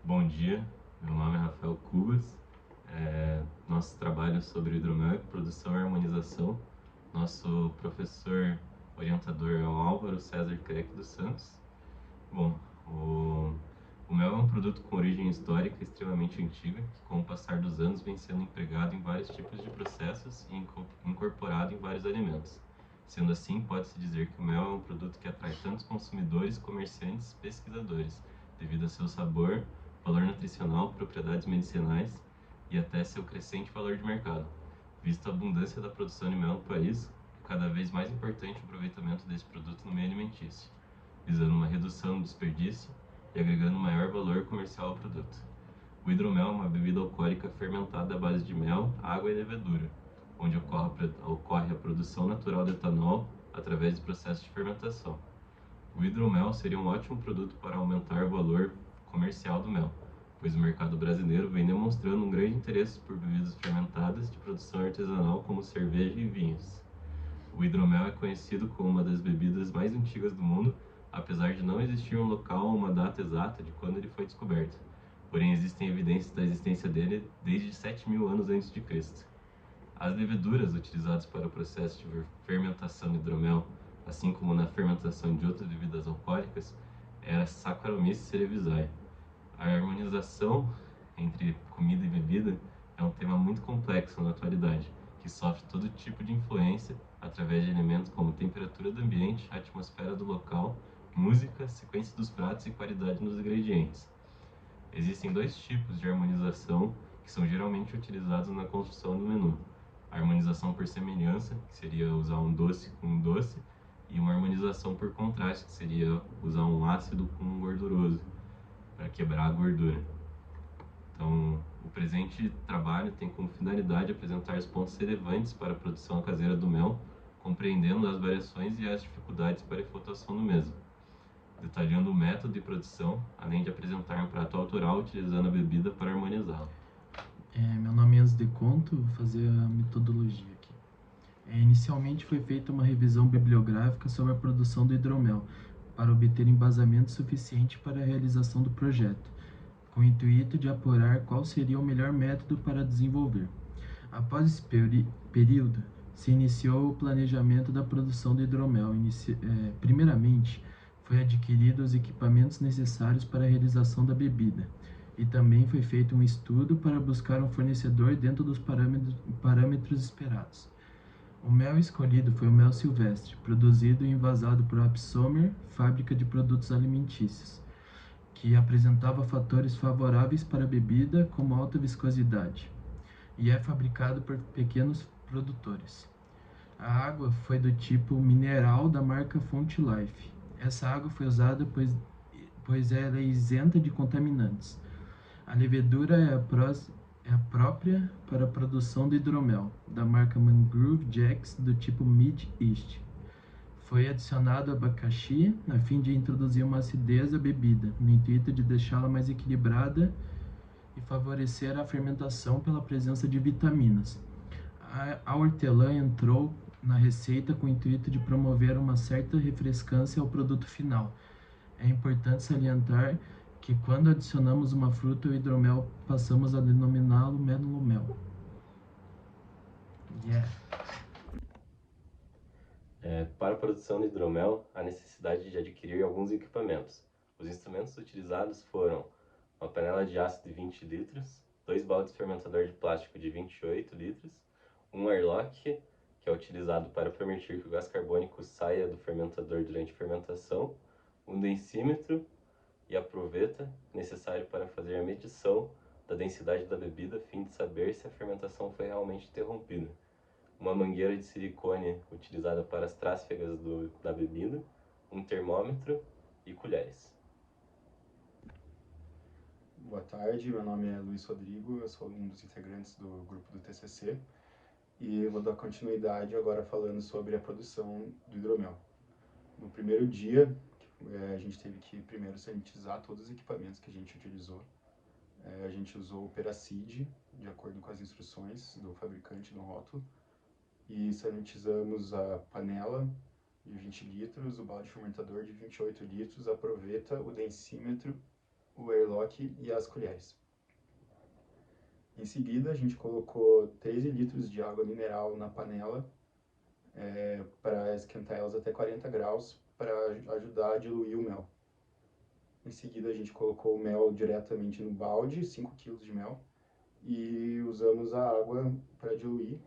Bom dia, meu nome é Rafael Cubas. Nosso trabalho sobre hidromel, produção e harmonização. Nosso professor orientador é o Álvaro César Creque dos Santos. Bom, o, o mel é um produto com origem histórica extremamente antiga, que com o passar dos anos vem sendo empregado em vários tipos de processos e incorporado em vários alimentos. Sendo assim, pode-se dizer que o mel é um produto que atrai tantos consumidores, comerciantes e pesquisadores, devido a seu sabor, valor nutricional, propriedades medicinais e até seu crescente valor de mercado. Visto a abundância da produção de mel no país, é cada vez mais importante o aproveitamento desse produto no meio alimentício, visando uma redução do desperdício e agregando maior valor comercial ao produto. O hidromel é uma bebida alcoólica fermentada à base de mel, água e levedura, onde ocorre a produção natural de etanol através do processo de fermentação. O hidromel seria um ótimo produto para aumentar o valor comercial do mel, pois o mercado brasileiro vem demonstrando um grande interesse por bebidas fermentadas de produção artesanal como cerveja e vinhos. O hidromel é conhecido como uma das bebidas mais antigas do mundo, apesar de não existir um local ou uma data exata de quando ele foi descoberto. Porém, existem evidências da existência dele desde 7.000 anos antes de Cristo. As leveduras utilizadas para o processo de fermentação do hidromel, assim como na fermentação de outras bebidas alcoólicas, era Saccharomyces cerevisiae. A harmonização entre comida e bebida é um tema muito complexo na atualidade, que sofre todo tipo de influência através de elementos como temperatura do ambiente, atmosfera do local, música, sequência dos pratos e qualidade nos ingredientes. Existem dois tipos de harmonização que são geralmente utilizados na construção do menu: a harmonização por semelhança, que seria usar um doce com um doce, e uma harmonização por contraste, que seria usar um ácido com um gorduroso, para quebrar a gordura. Então, o presente trabalho tem como finalidade apresentar os pontos relevantes para a produção caseira do mel, compreendendo as variações e as dificuldades para a efetuação do mesmo, detalhando o método de produção, além de apresentar um prato autoral utilizando a bebida para harmonizá-la. Meu nome é Enzo de Conto, vou fazer a metodologia aqui. Inicialmente foi feita uma revisão bibliográfica sobre a produção do hidromel, para obter embasamento suficiente para a realização do projeto, com o intuito de apurar qual seria o melhor método para desenvolver. Após esse período, se iniciou o planejamento da produção do hidromel. Primeiramente, foi adquirido os equipamentos necessários para a realização da bebida, e também foi feito um estudo para buscar um fornecedor dentro dos parâmetros esperados. O mel escolhido foi o mel silvestre, produzido e envasado por Apsomer, fábrica de produtos alimentícios, que apresentava fatores favoráveis para a bebida, como alta viscosidade, e é fabricado por pequenos produtores. A água foi do tipo mineral da marca Fonte Life. Essa água foi usada pois ela é isenta de contaminantes. A levedura é a própria para a produção de hidromel, da marca Mangrove Jacks do tipo Mid East. Foi adicionado abacaxi a fim de introduzir uma acidez à bebida, no intuito de deixá-la mais equilibrada e favorecer a fermentação pela presença de vitaminas. A hortelã entrou na receita com o intuito de promover uma certa refrescância ao produto final. É importante salientar que quando adicionamos uma fruta ao hidromel, passamos a denominá-lo melomel. Yeah. Para a produção de hidromel, há necessidade de adquirir alguns equipamentos. Os instrumentos utilizados foram uma panela de aço de 20 litros, dois baldes fermentador de plástico de 28 litros, um airlock, que é utilizado para permitir que o gás carbônico saia do fermentador durante a fermentação, um densímetro e a proveta, necessário para fazer a medição da densidade da bebida a fim de saber se a fermentação foi realmente interrompida, uma mangueira de silicone utilizada para as trásfegas da bebida, um termômetro e colheres. Boa tarde, meu nome é Luiz Rodrigo, eu sou um dos integrantes do grupo do TCC e vou dar continuidade agora falando sobre a produção do hidromel. No primeiro dia, a gente teve que primeiro sanitizar todos os equipamentos que a gente utilizou. A gente usou o Peracid, de acordo com as instruções do fabricante no rótulo, e sanitizamos a panela de 20 litros, o balde fermentador de 28 litros, a proveta, o densímetro, o airlock e as colheres. Em seguida, a gente colocou 13 litros de água mineral na panela para esquentar elas até 40 graus para ajudar a diluir o mel. Em seguida, a gente colocou o mel diretamente no balde, 5 kg de mel, e usamos a água para diluir.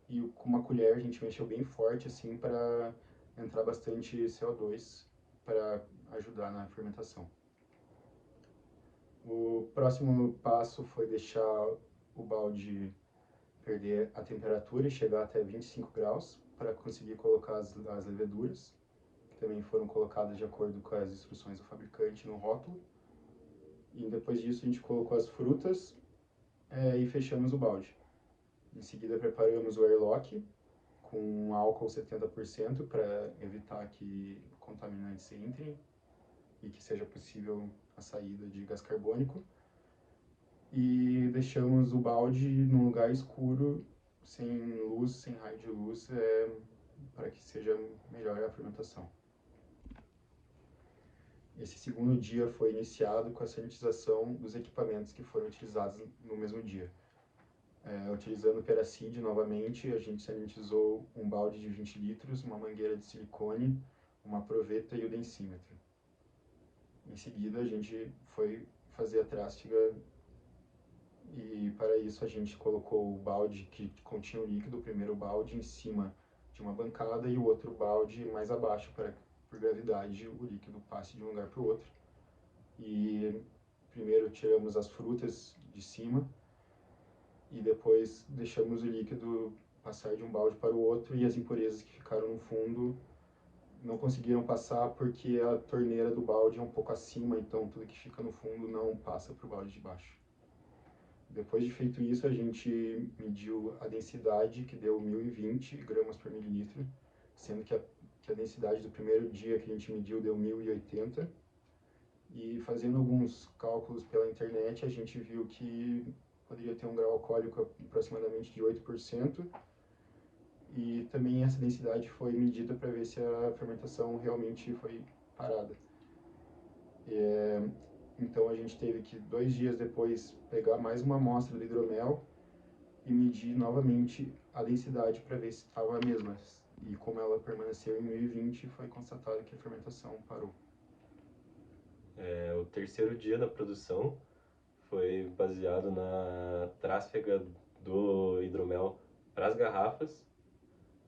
E com uma colher a gente mexeu bem forte assim para entrar bastante CO2 para ajudar na fermentação. O próximo passo foi deixar o balde perder a temperatura e chegar até 25 graus para conseguir colocar as leveduras, que também foram colocadas de acordo com as instruções do fabricante no rótulo. E depois disso a gente colocou as frutas e fechamos o balde. Em seguida preparamos o airlock com álcool 70% para evitar que contaminantes entrem e que seja possível a saída de gás carbônico. E deixamos o balde num lugar escuro, sem luz, sem raio de luz, para que seja melhor a fermentação. Esse segundo dia foi iniciado com a sanitização dos equipamentos que foram utilizados no mesmo dia. Utilizando o Peracid novamente, a gente sanitizou um balde de 20 litros, uma mangueira de silicone, uma proveta e o densímetro. Em seguida, a gente foi fazer a trástega e para isso a gente colocou o balde que continha o líquido, o primeiro balde, em cima de uma bancada e o outro balde mais abaixo para que, por gravidade, o líquido passe de um lugar para o outro. E primeiro tiramos as frutas de cima e depois deixamos o líquido passar de um balde para o outro e as impurezas que ficaram no fundo não conseguiram passar porque a torneira do balde é um pouco acima, então tudo que fica no fundo não passa para o balde de baixo. Depois de feito isso, a gente mediu a densidade, que deu 1020 gramas por mililitro, sendo que a densidade do primeiro dia que a gente mediu deu 1080. E fazendo alguns cálculos pela internet, a gente viu que poderia ter um grau alcoólico aproximadamente de 8%. E também essa densidade foi medida para ver se a fermentação realmente foi parada. Então a gente teve que 2 dias depois pegar mais uma amostra do hidromel e medir novamente a densidade para ver se estava a mesma. E como ela permaneceu em 1020, foi constatado que a fermentação parou. O terceiro dia da produção foi baseado na trásfega do hidromel para as garrafas.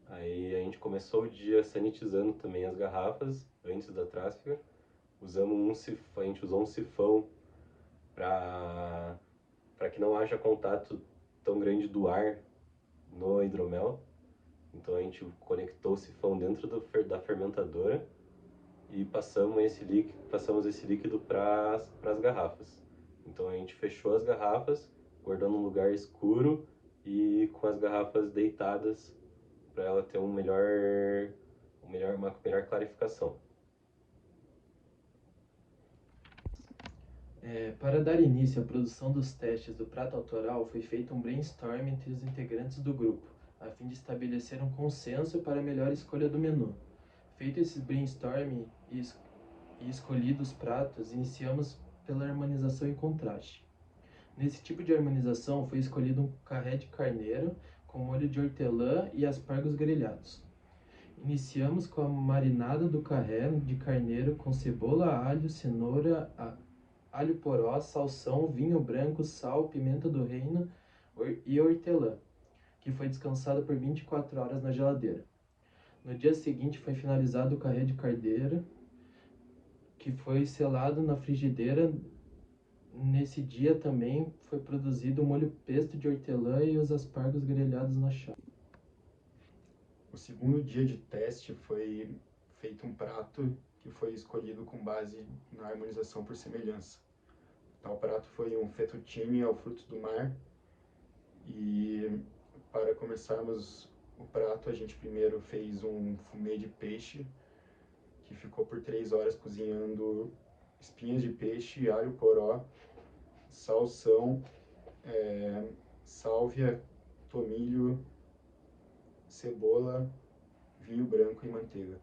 Aí a gente começou o dia sanitizando também as garrafas antes da trásfega. A gente usou um sifão para que não haja contato tão grande do ar no hidromel. Então a gente conectou o sifão dentro da fermentadora e passamos esse líquido para as garrafas. Então a gente fechou as garrafas, guardando num lugar escuro e com as garrafas deitadas para ela ter uma melhor clarificação. Para dar início à produção dos testes do prato autoral, foi feito um brainstorm entre os integrantes do grupo, a fim de estabelecer um consenso para a melhor escolha do menu. Feito esse brainstorm e escolhidos os pratos, iniciamos pela harmonização e contraste. Nesse tipo de harmonização foi escolhido um carré de carneiro com molho de hortelã e aspargos grelhados. Iniciamos com a marinada do carré de carneiro com cebola, alho, cenoura, alho poró, salsão, vinho branco, sal, pimenta do reino e hortelã, que foi descansada por 24 horas na geladeira. No dia seguinte foi finalizado o carré de carneiro, que foi selado na frigideira. Nesse dia também foi produzido o molho pesto de hortelã e os aspargos grelhados na chapa. O segundo dia de teste foi feito um prato que foi escolhido com base na harmonização por semelhança. Tal prato foi um fettuccine ao frutos do mar. E para começarmos o prato, a gente primeiro fez um fumê de peixe, que ficou por 3 horas cozinhando espinhas de peixe, alho poró, salsão, sálvia, tomilho, cebola, vinho branco e manteiga.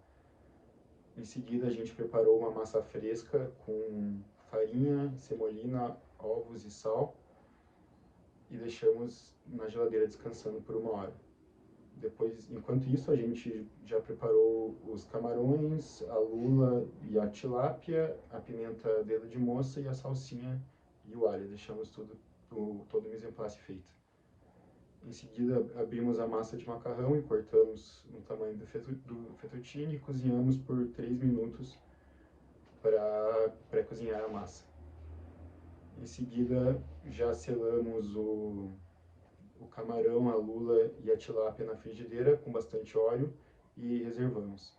Em seguida, a gente preparou uma massa fresca com farinha, semolina, ovos e sal e deixamos na geladeira descansando por 1 hora. Depois, enquanto isso, a gente já preparou os camarões, a lula e a tilápia, a pimenta dedo de moça e a salsinha e o alho. Deixamos todo o mise en place feito. Em seguida, abrimos a massa de macarrão e cortamos no tamanho do fettuccine e cozinhamos por 3 minutos para pré-cozinhar a massa. Em seguida, já selamos o camarão, a lula e a tilápia na frigideira com bastante óleo e reservamos.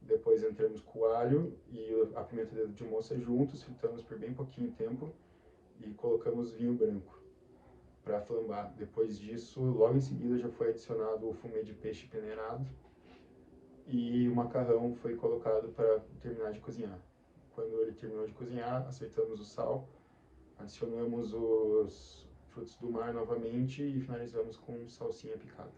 Depois entramos com o alho e a pimenta dedo de moça juntos, fritamos por bem pouquinho tempo e colocamos vinho branco para flambar. Depois disso, logo em seguida já foi adicionado o fumê de peixe peneirado e o macarrão foi colocado para terminar de cozinhar. Quando ele terminou de cozinhar, acertamos o sal, adicionamos os frutos do mar novamente e finalizamos com salsinha picada.